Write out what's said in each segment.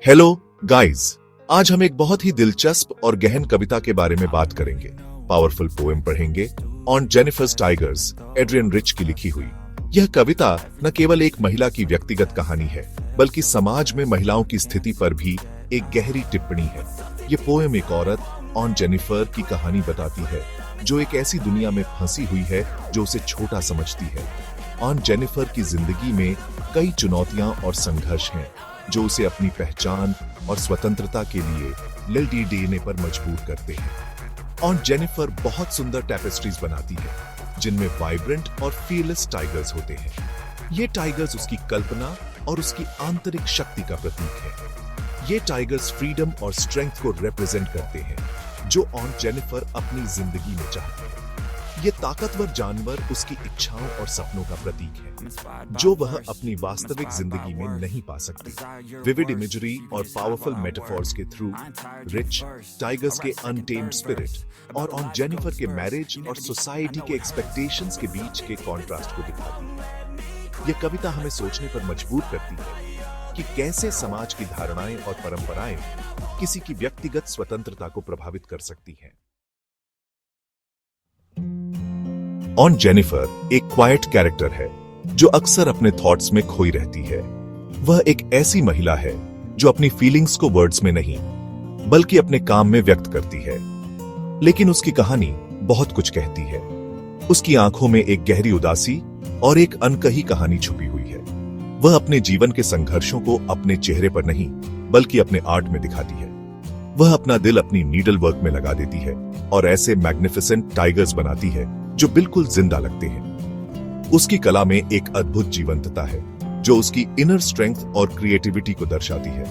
Hello guys, आज हम एक बहुत ही दिलचस्प और गहन कविता के बारे में बात करेंगे। पावरफुल पोएम पढ़ेंगे on Jennifer's tigers, Adrienne Rich की लिखी हुई। यह कविता न केवल एक महिला की व्यक्तिगत कहानी है, बल्कि समाज में महिलाओं की स्थिति पर भी एक गहरी टिप्पणी है। ये पोएम एक औरत ऑन जेनिफर की कहानी बताती है, जो एक ऐसी दुनिया में फंसी हुई है जो उसे छोटा समझती है। ऑन जेनिफर की जिंदगी में कई चुनौतियां और संघर्ष हैं, जो उसे अपनी पहचान और स्वतंत्रता के लिए लड़ाई देने पर मजबूर करते हैं। ऑन जेनिफर बहुत सुंदर टैपेस्ट्रीज बनाती है, जिनमें वाइब्रेंट और फीयरलेस टाइगर्स होते हैं। ये टाइगर्स उसकी कल्पना और उसकी आंतरिक शक्ति का प्रतीक है। ये टाइगर्स फ्रीडम और स्ट्रेंथ को रिप्रेजेंट करते हैं, जो ऑन जेनिफर अपनी जिंदगी में चाहती है। ये ताकतवर जानवर उसकी इच्छाओं और सपनों का प्रतीक है, जो वह अपनी वास्तविक जिंदगी में नहीं पा सकती। विविड इमेजरी और पावरफुल मेटाफॉर्स के थ्रू रिच टाइगर्स के अनटेम्ड स्पिरिट और ऑन जेनिफर के मैरिज और सोसाइटी के एक्सपेक्टेशंस के बीच के कॉन्ट्रास्ट को दिखाती है। यह कविता हमें सोचने पर मजबूर करती है कि कैसे समाज की धारणाएं और परंपराएं किसी की व्यक्तिगत स्वतंत्रता को प्रभावित कर सकती हैं। ऑन जेनिफर एक क्वाइट कैरेक्टर है, जो अक्सर अपने थॉट्स में खोई रहती है। वह एक ऐसी महिला है जो अपनी फीलिंग्स को वर्ड्स में नहीं, बल्कि अपने काम में व्यक्त करती है। लेकिन उसकी कहानी बहुत कुछ कहती है। उसकी आंखों में एक गहरी उदासी और एक अनकही कहानी छुपी हुई है। वह अपने जीवन के संघर्षों को अपने चेहरे पर नहीं, बल्कि अपने आर्ट में दिखाती है। वह अपना दिल अपनी नीडल वर्क में लगा देती है और ऐसे मैग्निफिसेंट टाइगर्स बनाती है जो बिल्कुल जिंदा लगते हैं। उसकी कला में एक अद्भुत जीवंतता है, जो उसकी इनर स्ट्रेंथ और क्रिएटिविटी को दर्शाती है।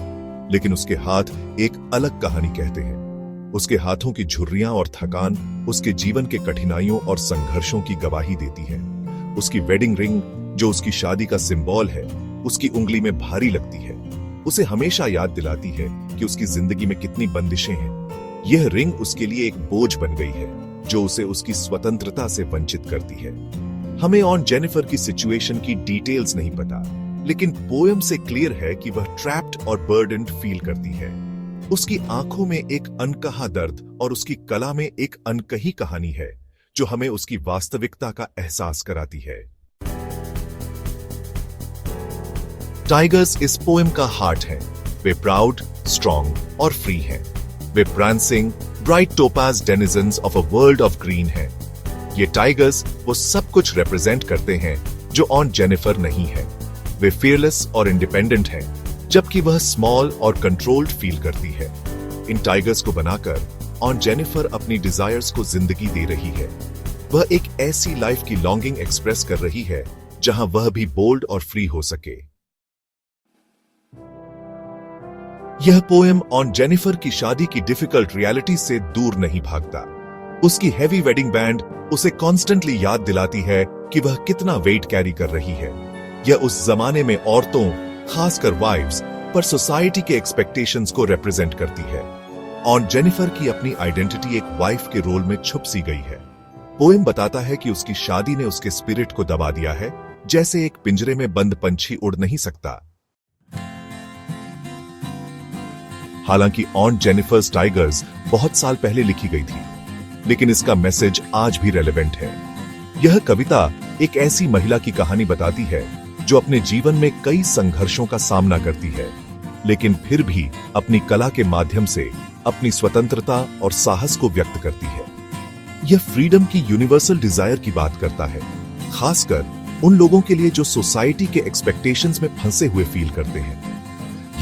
लेकिन उसके हाथ एक अलग कहानी कहते हैं। उसके हाथों की झुर्रियां और थकान उसके जीवन के कठिनाइयों और संघर्षों की गवाही देती है। उसकी वेडिंग रिंग, जो उसकी शादी का सिंबल है, उसकी उंगली में भारी लगती है। उसे हमेशा याद दिलाती है कि उसकी जिंदगी में कितनी बंदिशें हैं। यह रिंग उसके लिए एक बोझ बन गई है, जो उसे उसकी स्वतंत्रता से वंचित करती है। हमें ऑन जेनिफर की सिचुएशन की डिटेल्स नहीं पता, लेकिन पोएम से क्लियर है कि वह ट्रैप्ड और बर्डन्ड फील करती है। उसकी आंखों में एक अनकहा दर्द और उसकी कला में एक अनकही कहानी है, जो हमें उसकी वास्तविकता का एहसास कराती है। टाइगर्स इस पोएम का हार्ट है। वे प्राउड, स्ट्रॉन्ग और फ्री हैं। वे prancing, bright topaz denizens of a world of green हैं। ये टाइगर्स वो सब कुछ रिप्रेजेंट करते हैं जो ऑन जेनिफर नहीं है। वे fearless और इंडिपेंडेंट हैं, जबकि वह स्मॉल और कंट्रोल्ड फील करती है। इन टाइगर्स को बनाकर ऑन जेनिफर अपनी डिजायर्स को जिंदगी दे रही है। वह एक ऐसी लाइफ की लॉन्गिंग एक्सप्रेस कर रही है, जहां वह भी बोल्ड और फ्री हो सके। यह पोएम ऑन जेनिफर की शादी की डिफिकल्ट रियलिटी से दूर नहीं भागता। उसकी हेवी वेडिंग बैंड उसे कॉन्स्टेंटली याद दिलाती है कि वह कितना वेट कैरी कर रही है। यह उस जमाने में औरतों, खासकर वाइफ्स, पर सोसाइटी के एक्सपेक्टेशंस को रिप्रेजेंट करती है। ऑन जेनिफर की अपनी आइडेंटिटी एक वाइफ के रोल में छुप सी गई है। पोएम बताता है कि उसकी शादी ने उसके स्पिरिट को दबा दिया है, जैसे एक पिंजरे में बंद पंछी उड़ नहीं सकता। हालांकि ऑन जेनिफर्स टाइगर्स बहुत साल पहले लिखी गई थी, लेकिन इसका मैसेज आज भी रेलेवेंट है। यह कविता एक ऐसी महिला की कहानी बताती है जो अपने जीवन में कई संघर्षों का सामना करती है, लेकिन फिर भी अपनी कला के माध्यम से अपनी स्वतंत्रता और साहस को व्यक्त करती है। यह फ्रीडम की यूनिवर्सल डिजायर की बात करता है, खासकर उन लोगों के लिए जो सोसाइटी के एक्सपेक्टेशंस में फंसे हुए फील करते हैं।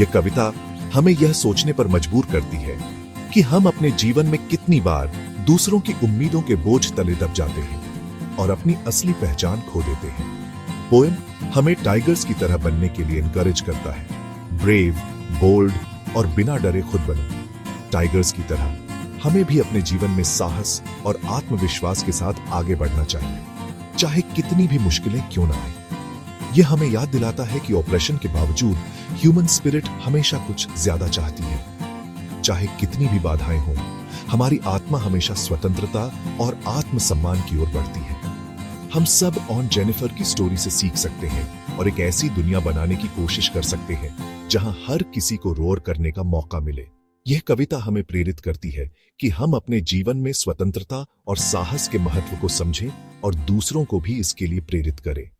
यह कविता हमें यह सोचने पर मजबूर करती है कि हम अपने जीवन में कितनी बार दूसरों की उम्मीदों के बोझ तले दब जाते हैं और अपनी असली पहचान खो देते हैं। पोएम हमें टाइगर्स की तरह बनने के लिए एनकरेज करता है। ब्रेव, बोल्ड और बिना डरे खुद बनो। टाइगर्स की तरह हमें भी अपने जीवन में साहस और आत्मविश्वास के साथ आगे बढ़ना चाहिए, चाहे कितनी भी मुश्किलें क्यों ना आए। यह हमें याद दिलाता है कि ऑपरेशन के बावजूद ह्यूमन स्पिरिट हमेशा कुछ ज्यादा चाहती है। चाहे कितनी भी बाधाएं हों, हमारी आत्मा हमेशा स्वतंत्रता और आत्मसम्मान की ओर बढ़ती है। हम सब ऑन जेनिफर की स्टोरी से सीख सकते हैं और एक ऐसी दुनिया बनाने की कोशिश कर सकते हैं जहां हर किसी को रोर करने का मौका मिले। यह कविता हमें प्रेरित करती है कि हम अपने जीवन में स्वतंत्रता और साहस के महत्व को समझें और दूसरों को भी इसके लिए प्रेरित करें।